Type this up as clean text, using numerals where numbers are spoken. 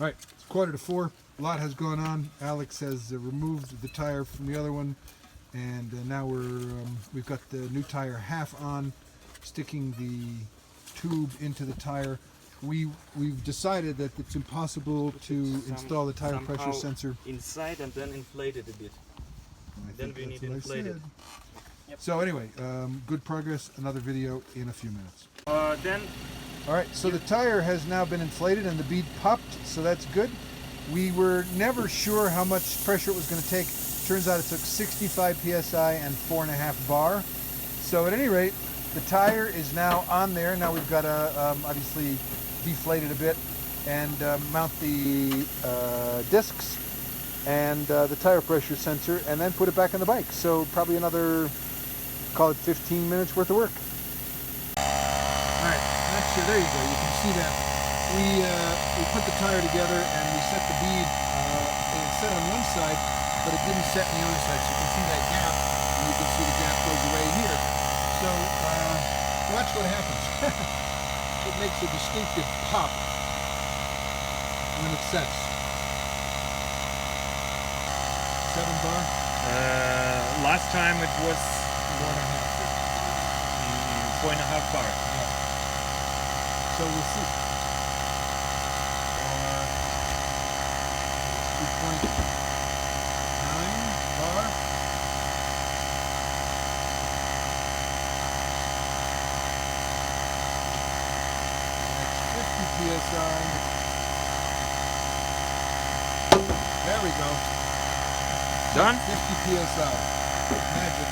All right, it's 3:45. A lot has gone on. Alex has removed the tire from the other one, and now we've got the new tire half on, sticking the tube into the tire. We've decided that it's impossible to install the tire pressure sensor inside and then inflate it a bit. Then we need to inflate it. Yep. So anyway, good progress. Another video in a few minutes. Then All right, so the tire has now been inflated and the bead popped, so that's good. We were never sure how much pressure it was going to take. Turns out it took 65 psi and 4.5 bar. So at any rate, the tire is now on there. Now we've got to obviously deflate it a bit and mount the discs and the tire pressure sensor, and then put it back on the bike. So probably another, call it 15 minutes worth of work. All right, there you go. You can see that we put the tire together and we set the bead. It set on one side, but it didn't set on the other side. So you can see that gap, and you can see the gap goes away here. So watch what happens. It makes a distinctive pop when it sets. 7 bar? last time it was 4.5. 4.5 bar. So we'll see. 2.9 bar. That's 50 psi. There we go. Done? 50 psi. Magic.